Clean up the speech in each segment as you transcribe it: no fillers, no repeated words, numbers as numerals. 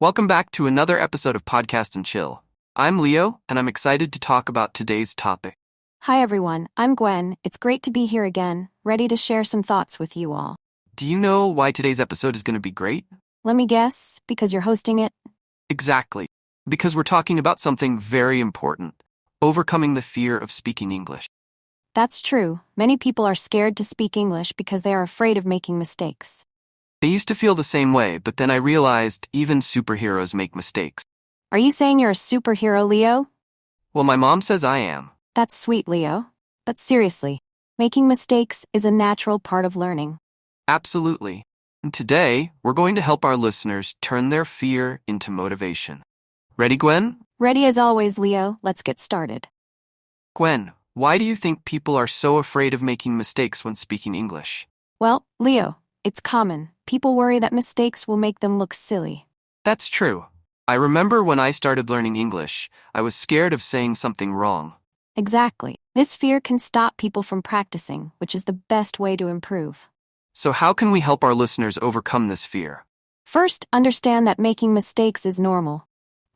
Welcome back to another episode of Podcast and Chill. I'm Leo, and I'm excited to talk about today's topic. Hi everyone, I'm Gwen. It's great to be here again, ready to share some thoughts with you all. Do you know why today's episode is going to be great? Let me guess, because you're hosting it? Exactly. Because we're talking about something very important, overcoming the fear of speaking English. That's true. Many people are scared to speak English because they are afraid of making mistakes. I used to feel the same way, but then I realized even superheroes make mistakes. Are you saying you're a superhero, Leo? Well, my mom says I am. That's sweet, Leo. But seriously, making mistakes is a natural part of learning. Absolutely. And today, we're going to help our listeners turn their fear into motivation. Ready, Gwen? Ready as always, Leo. Let's get started. Gwen, why do you think people are so afraid of making mistakes when speaking English? Well, Leo, it's common. People worry that mistakes will make them look silly. That's true. I remember when I started learning English, I was scared of saying something wrong. Exactly. This fear can stop people from practicing, which is the best way to improve. So how can we help our listeners overcome this fear? First, understand that making mistakes is normal.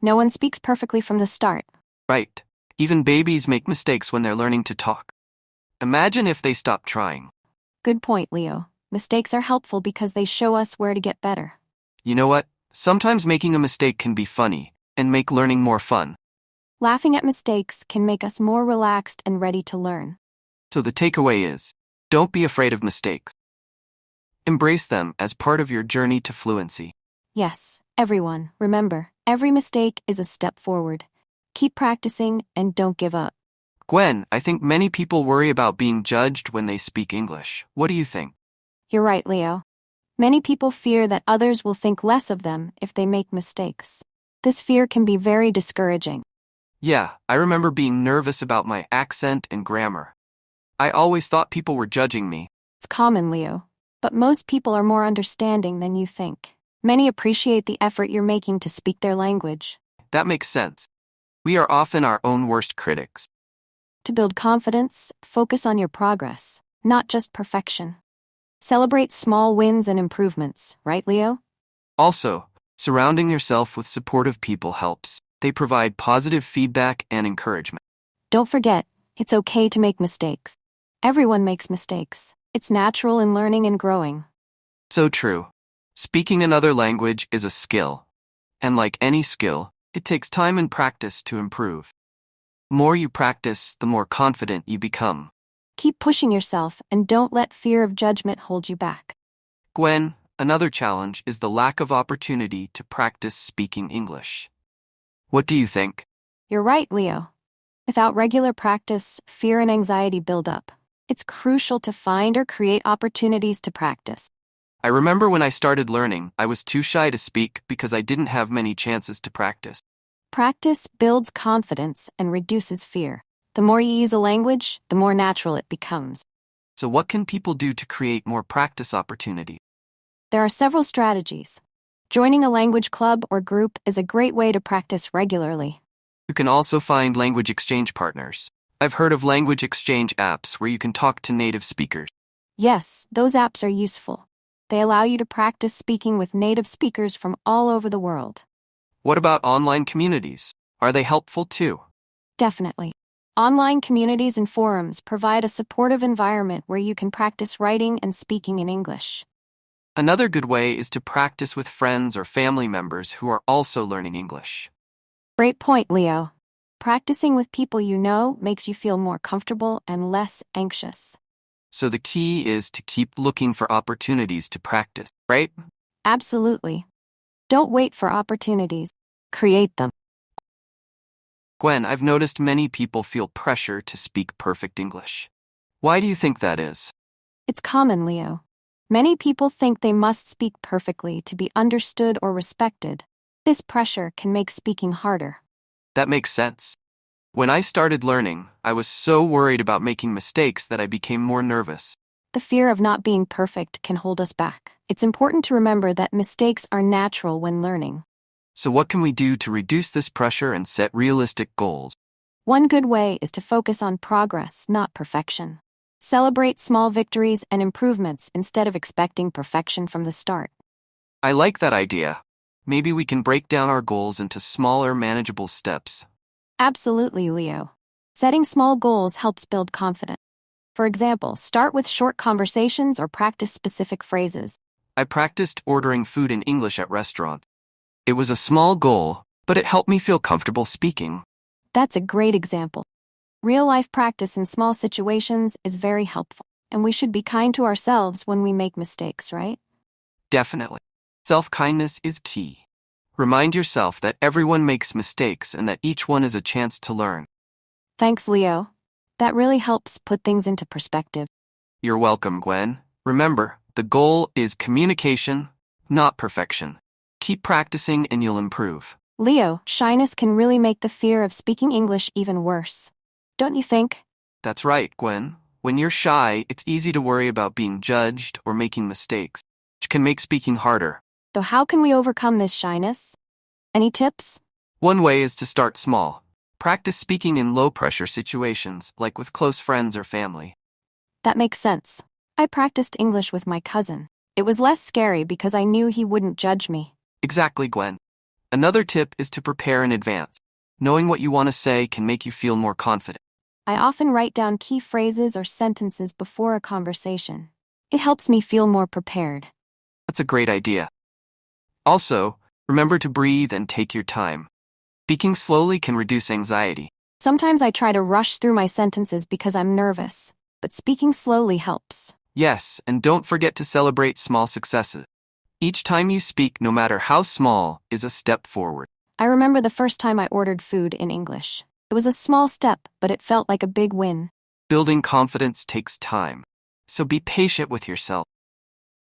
No one speaks perfectly from the start. Right. Even babies make mistakes when they're learning to talk. Imagine if they stop trying. Good point, Leo. Mistakes are helpful because they show us where to get better. You know what? Sometimes making a mistake can be funny and make learning more fun. Laughing at mistakes can make us more relaxed and ready to learn. So the takeaway is, don't be afraid of mistakes. Embrace them as part of your journey to fluency. Yes, everyone, remember, every mistake is a step forward. Keep practicing and don't give up. Gwen, I think many people worry about being judged when they speak English. What do you think? You're right, Leo. Many people fear that others will think less of them if they make mistakes. This fear can be very discouraging. Yeah, I remember being nervous about my accent and grammar. I always thought people were judging me. It's common, Leo, but most people are more understanding than you think. Many appreciate the effort you're making to speak their language. That makes sense. We are often our own worst critics. To build confidence, focus on your progress, not just perfection. Celebrate small wins and improvements, right, Leo? Also, surrounding yourself with supportive people helps. They provide positive feedback and encouragement. Don't forget, it's okay to make mistakes. Everyone makes mistakes. It's natural in learning and growing. So true. Speaking another language is a skill. And like any skill, it takes time and practice to improve. The more you practice, the more confident you become. Keep pushing yourself and don't let fear of judgment hold you back. Gwen, another challenge is the lack of opportunity to practice speaking English. What do you think? You're right, Leo. Without regular practice, fear and anxiety build up. It's crucial to find or create opportunities to practice. I remember when I started learning, I was too shy to speak because I didn't have many chances to practice. Practice builds confidence and reduces fear. The more you use a language, the more natural it becomes. So what can people do to create more practice opportunities? There are several strategies. Joining a language club or group is a great way to practice regularly. You can also find language exchange partners. I've heard of language exchange apps where you can talk to native speakers. Yes, those apps are useful. They allow you to practice speaking with native speakers from all over the world. What about online communities? Are they helpful too? Definitely. Online communities and forums provide a supportive environment where you can practice writing and speaking in English. Another good way is to practice with friends or family members who are also learning English. Great point, Leo. Practicing with people you know makes you feel more comfortable and less anxious. So the key is to keep looking for opportunities to practice, right? Absolutely. Don't wait for opportunities. Create them. Gwen, I've noticed many people feel pressure to speak perfect English. Why do you think that is? It's common, Leo. Many people think they must speak perfectly to be understood or respected. This pressure can make speaking harder. That makes sense. When I started learning, I was so worried about making mistakes that I became more nervous. The fear of not being perfect can hold us back. It's important to remember that mistakes are natural when learning. So what can we do to reduce this pressure and set realistic goals? One good way is to focus on progress, not perfection. Celebrate small victories and improvements instead of expecting perfection from the start. I like that idea. Maybe we can break down our goals into smaller, manageable steps. Absolutely, Leo. Setting small goals helps build confidence. For example, start with short conversations or practice specific phrases. I practiced ordering food in English at restaurants. It was a small goal, but it helped me feel comfortable speaking. That's a great example. Real-life practice in small situations is very helpful, and we should be kind to ourselves when we make mistakes, right? Definitely. Self-kindness is key. Remind yourself that everyone makes mistakes and that each one is a chance to learn. Thanks, Leo. That really helps put things into perspective. You're welcome, Gwen. Remember, the goal is communication, not perfection. Keep practicing and you'll improve. Leo, shyness can really make the fear of speaking English even worse. Don't you think? That's right, Gwen. When you're shy, it's easy to worry about being judged or making mistakes, which can make speaking harder. So how can we overcome this shyness? Any tips? One way is to start small. Practice speaking in low-pressure situations, like with close friends or family. That makes sense. I practiced English with my cousin. It was less scary because I knew he wouldn't judge me. Exactly, Gwen. Another tip is to prepare in advance. Knowing what you want to say can make you feel more confident. I often write down key phrases or sentences before a conversation. It helps me feel more prepared. That's a great idea. Also, remember to breathe and take your time. Speaking slowly can reduce anxiety. Sometimes I try to rush through my sentences because I'm nervous, but speaking slowly helps. Yes, and don't forget to celebrate small successes. Each time you speak, no matter how small, is a step forward. I remember the first time I ordered food in English. It was a small step, but it felt like a big win. Building confidence takes time, so be patient with yourself.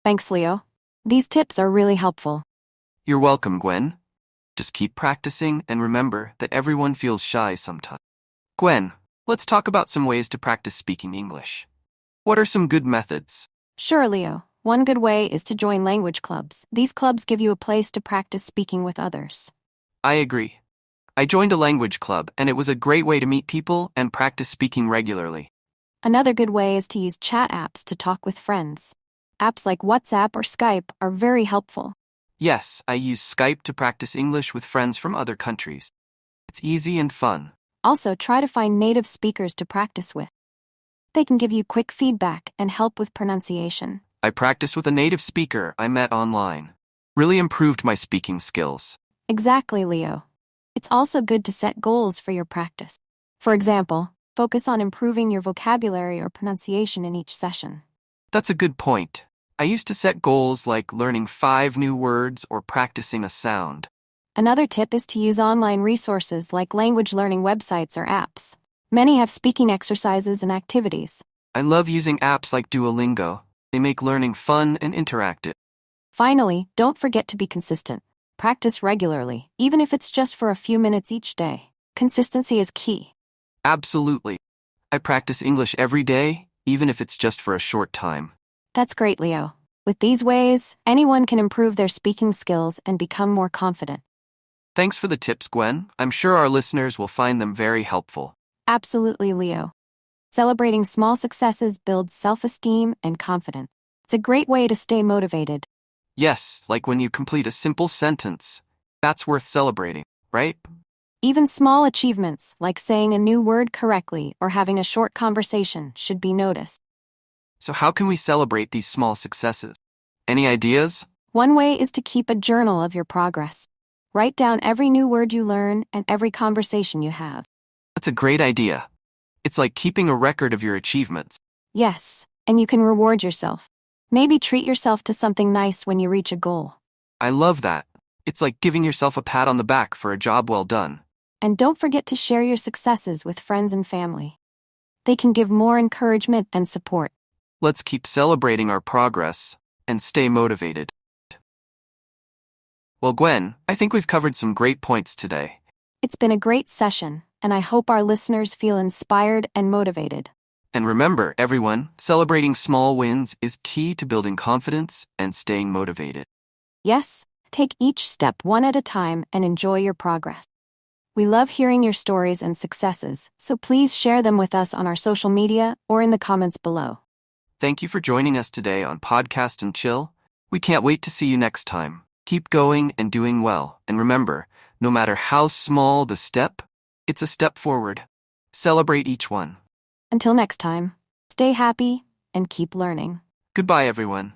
Thanks, Leo. These tips are really helpful. You're welcome, Gwen. Just keep practicing and remember that everyone feels shy sometimes. Gwen, let's talk about some ways to practice speaking English. What are some good methods? Sure, Leo. One good way is to join language clubs. These clubs give you a place to practice speaking with others. I agree. I joined a language club, and it was a great way to meet people and practice speaking regularly. Another good way is to use chat apps to talk with friends. Apps like WhatsApp or Skype are very helpful. Yes, I use Skype to practice English with friends from other countries. It's easy and fun. Also, try to find native speakers to practice with. They can give you quick feedback and help with pronunciation. I practiced with a native speaker I met online. Really improved my speaking skills. Exactly, Leo. It's also good to set goals for your practice. For example, focus on improving your vocabulary or pronunciation in each session. That's a good point. I used to set goals like learning 5 new words or practicing a sound. Another tip is to use online resources like language learning websites or apps. Many have speaking exercises and activities. I love using apps like Duolingo. They make learning fun and interactive. Finally, don't forget to be consistent. Practice regularly, even if it's just for a few minutes each day. Consistency is key. Absolutely. I practice English every day, even if it's just for a short time. That's great, Leo. With these ways, anyone can improve their speaking skills and become more confident. Thanks for the tips, Gwen. I'm sure our listeners will find them very helpful. Absolutely, Leo. Celebrating small successes builds self-esteem and confidence. It's a great way to stay motivated. Yes, like when you complete a simple sentence. That's worth celebrating, right? Even small achievements, like saying a new word correctly or having a short conversation, should be noticed. So how can we celebrate these small successes? Any ideas? One way is to keep a journal of your progress. Write down every new word you learn and every conversation you have. That's a great idea. It's like keeping a record of your achievements. Yes, and you can reward yourself. Maybe treat yourself to something nice when you reach a goal. I love that. It's like giving yourself a pat on the back for a job well done. And don't forget to share your successes with friends and family. They can give more encouragement and support. Let's keep celebrating our progress and stay motivated. Well, Gwen, I think we've covered some great points today. It's been a great session, and I hope our listeners feel inspired and motivated. And remember, everyone, celebrating small wins is key to building confidence and staying motivated. Yes, take each step one at a time and enjoy your progress. We love hearing your stories and successes, so please share them with us on our social media or in the comments below. Thank you for joining us today on Podcast and Chill. We can't wait to see you next time. Keep going and doing well, and remember, no matter how small the step, it's a step forward. Celebrate each one. Until next time, stay happy and keep learning. Goodbye, everyone.